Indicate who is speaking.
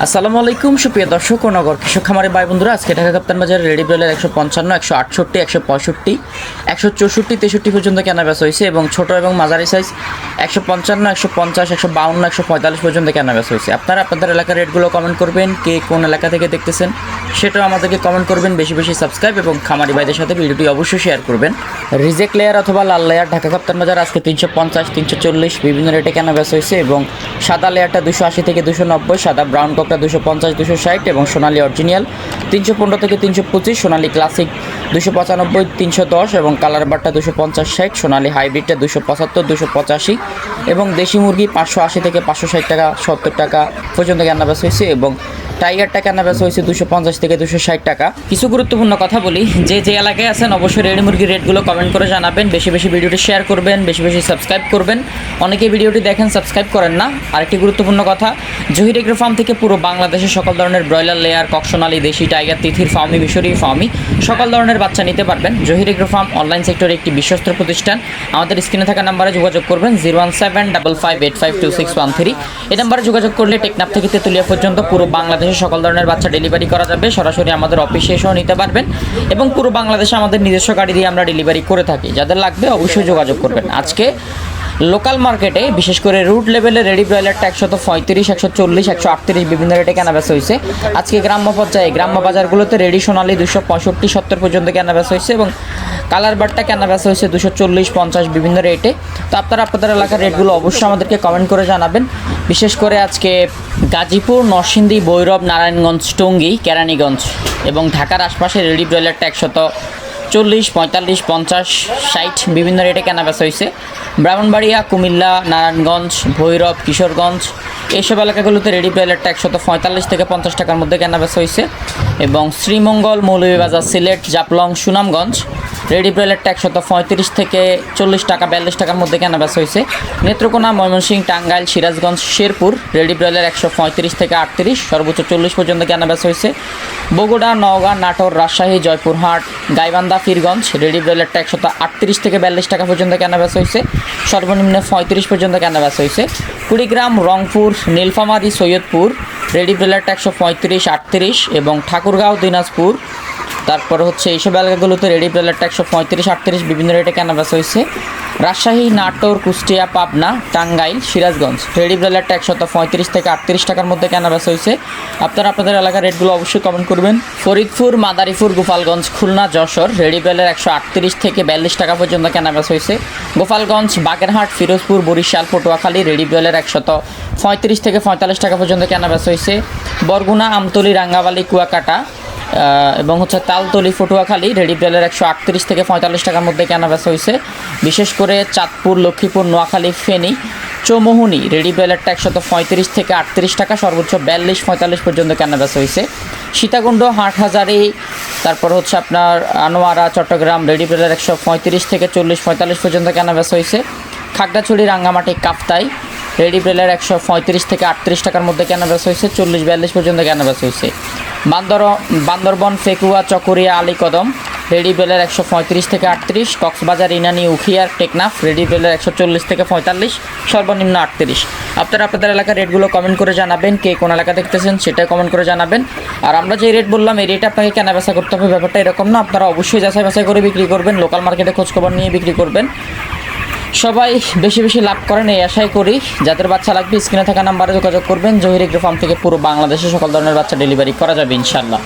Speaker 1: আসসালামু আলাইকুম সুপ্রিয় দর্শক ও নগর কৃষক খামারি ভাই বন্ধুরা, আজকে ঢাকা কাপ্তান বাজারে রেডি ব্রয়লার 155, 168, 165, 164, 63 পর্যন্ত কেনা বেচা হয়েছে এবং ছোট এবং মাঝারি সাইজ 155, 150, 152, 145 পর্যন্ত কেনা বেচা হয়েছে। আপনারা আপনাদের এলাকার রেটগুলো কমেন্ট করবেন, কে কোন এলাকা থেকে দেখতেছেন সেটাও আমাদেরকে কমেন্ট করবেন। বেশি বেশি সাবস্ক্রাইব এবং খামারি ভাইদের সাথে ভিডিওটি অবশ্যই শেয়ার করবেন। রিজেক্ট লেয়ার অথবা লাল লেয়ার ঢাকা কাপ্তান বাজার আজকে 350, 340 বিভিন্ন রেটে কেনা বেচা হয়েছে এবং সাদা লেয়ারটা 280 থেকে 290, সাদা ব্রাউন ককটা 250, 260 এবং সোনালী অরিজিনাল 315 থেকে 325, সোনালী ক্লাসিক 295, 310 এবং কালার বারটা 250, 60, সোনালী হাইব্রিডটা 275, 285 এবং দেশি মুরগি 580 থেকে 560 টাকা 70 টাকা পর্যন্ত কেনা বেচা হয়েছে এবং টাইগারটা কেনা বেচা হয়েছে 250 থেকে 260 টাকা। কিছু গুরুত্বপূর্ণ কথা বলি, যে এলাকায় আছেন অবশ্যই রেডি মুরগির রেটগুলো কমেন্ট করে জানাবেন। বেশি বেশি ভিডিওটি শেয়ার করবেন, বেশি বেশি সাবস্ক্রাইব করবেন। অনেকেই ভিডিওটি দেখেন সাবস্ক্রাইব করেন না। আরেকটি গুরুত্বপূর্ণ কথা, জহির এগ্রো ফার্ম থেকে পুরো বাংলাদেশে সকল ধরনের ব্রয়লার লেয়ার, ককসোনালী, দেশি, টাইগার, তিথির, ফার্মি, মিশরি, ফার্মি সকল ধরনের বাচ্চা নিতে পারবেন। জহির এগ্রো ফার্ম অনলাইন সেক্টরে একটি বিশ্বস্ত প্রতিষ্ঠান। আমাদের স্ক্রিনে থাকা নাম্বারে যোগাযোগ করবেন 01755852613। এই নাম্বারে যোগাযোগ করলে টেকনাফ থেকে তেতুলিয়া পর্যন্ত পুরো বাংলাদেশে সকল ধরনের বাচ্চা ডেলিভারি করা যাবে। সরাসরি আমাদের অফিসে এসেও নিতে পারবেন এবং পুরো বাংলাদেশে আমাদের নিজস্ব গাড়ি দিয়ে আমরা ডেলিভারি করে থাকি। যাদের লাগবে অবশ্যই যোগাযোগ করবেন। আজকে লোকাল মার্কেটে বিশেষ করে রুট লেভেলে রেডি ব্রয়লারটা 135, 140, 138 বিভিন্ন রেটে কেনা বেচা হয়েছে। আজকে গ্রাম্য পর্যায়ে গ্রাম্য বাজারগুলোতে রেডি সোনালী 265, 70 পর্যন্ত কেনা বেচা হয়েছে এবং কালার বারটা কেনা বেচা হয়েছে 240, 50 বিভিন্ন রেটে। তো আপনারা আপনাদের এলাকার রেটগুলো অবশ্যই আমাদেরকে কমেন্ট করে জানাবেন। বিশেষ করে আজকে গাজীপুর, নরসিংদী, ভৈরব, নারায়ণগঞ্জ, টঙ্গী, কেরানীগঞ্জ এবং ঢাকার আশপাশে রেডি ব্রয়লারটা 140, 45, 50, 60 বিভিন্ন রেটে কেনা বেচা হয়েছে। ব্রাহ্মণবাড়িয়া, কুমিল্লা, নারায়ণগঞ্জ, ভৈরব, কিশোরগঞ্জ এইসব এলাকাগুলোতে রেডি ব্রয়লারটা 145 থেকে 50 টাকার মধ্যে কেনা বেচা হয়েছে এবং শ্রীমঙ্গল, মৌলভীবাজার, সিলেট, জাফলং, সুনামগঞ্জ রেডি ব্রয়লারটা 135 থেকে 40 টাকা 42 টাকার মধ্যে কেনা বেচা হয়েছে। নেত্রকোনা, ময়মনসিংহ, টাঙ্গাইল, সিরাজগঞ্জ, শেরপুর রেডি ব্রয়লার 135 থেকে 38 সর্বোচ্চ 40 পর্যন্ত কেনা বেচা হয়েছে। বগুড়া, নওগাঁ, নাটোর, রাজশাহী, জয়পুরহাট, গাইবান্ধা, পীরগঞ্জ রেডি ব্রয়লারটা 138 থেকে 42 টাকা পর্যন্ত কেনা বেচা হয়েছে। সর্বনিম্ন 35 পর্যন্ত কেনা বেচা হয়েছে। কুড়িগ্রাম, রংপুর, নীলফামারী, সৈয়দপুর রেডি ব্রয়লারটা 135, 38 এবং ঠাকুরগাঁও, দিনাজপুর তারপর হচ্ছে এইসব এলাকাগুলোতে রেডি ব্রয়লারটা 135, 38 বিভিন্ন রেটে কেনা বেচা হয়েছে। রাজশাহী, নাটোর, কুষ্টিয়া, পাবনা, টাঙ্গাইল, সিরাজগঞ্জ রেডি ব্রয়লারটা 135 থেকে 38 টাকার মধ্যে কেনা বেচা হয়েছে। আপনারা আপনাদের এলাকার রেটগুলো অবশ্যই কমেন্ট করবেন। ফরিদপুর, মাদারীপুর, গোপালগঞ্জ, খুলনা, যশোর রেডি ব্রয়লার 138 থেকে 42 টাকা পর্যন্ত কেনা বেচা হয়েছে। গোপালগঞ্জ, বাগেরহাট, ফিরোজপুর, বরিশাল, পটুয়াখালী রেডি ব্রয়লার 135 থেকে 45 টাকা পর্যন্ত কেনা বেচা হয়েছে। বরগুনা, আমতলী, রাঙ্গাবালি, কুয়াকাটা এবং হচ্ছে তালতলি, পটুয়াখালী রেডি ব্রয়লার 138 থেকে 45 টাকার মধ্যে কেনা বেচা হয়েছে। বিশেষ করে চাঁদপুর, লক্ষ্মীপুর, নোয়াখালী, ফেনী, চৌমোহনী রেডি ব্রয়লারটা 135 থেকে 38 টাকা সর্বোচ্চ 42-45 পর্যন্ত কেনা বেচা হয়েছে। সীতাকুণ্ড, হাটহাজারী তারপর হচ্ছে আপনার আনোয়ারা, চট্টগ্রাম রেডি ব্রয়লার 135 থেকে 40-45 পর্যন্ত কেনা বেচা হয়েছে। খাগড়াছড়ি, রাঙ্গামাটি, কাপ্তাই রেডি ব্রয়লার 135 থেকে 38 টাকার মধ্যে কেনা বেচা হয়েছে। 40-42 পর্যন্ত কেনা বেচা হয়েছে। বান্দরবন, ফেকুয়া, চকরিয়া, আলীকদম রেডি ব্রয়লার 135 থেকে 38। কক্সবাজার, ইনানি, উখিয়ার, টেকনাফ রেডি ব্রয়লার 140 থেকে 45 সর্বনিম্ন 38। আপনারা আপনাদের এলাকার রেটগুলো কমেন্ট করে জানাবেন, কে কোন এলাকা দেখতেছেন সেটা কমেন্ট করে জানাবেন। আর আমরা যে রেট বললাম এই রেটে আপনাকে কেনা বেচা করতে হবে, ব্যাপারটা এরকম না। আপনারা অবশ্যই যাচাই বাছাই করে বিক্রি করবেন, লোকাল মার্কেটে খোঁজখবর নিয়ে বিক্রি করবেন। সবাই বেশি বেশি লাভ করেন এই আশাই করি। যাদের বাচ্চা লাগবে স্ক্রিনে থাকা নাম্বারে যোগাযোগ করবেন। জহির এগ্রো ফার্ম থেকে পুরো বাংলাদেশে সকল ধরনের বাচ্চা ডেলিভারি করা যাবে ইনশাআল্লাহ।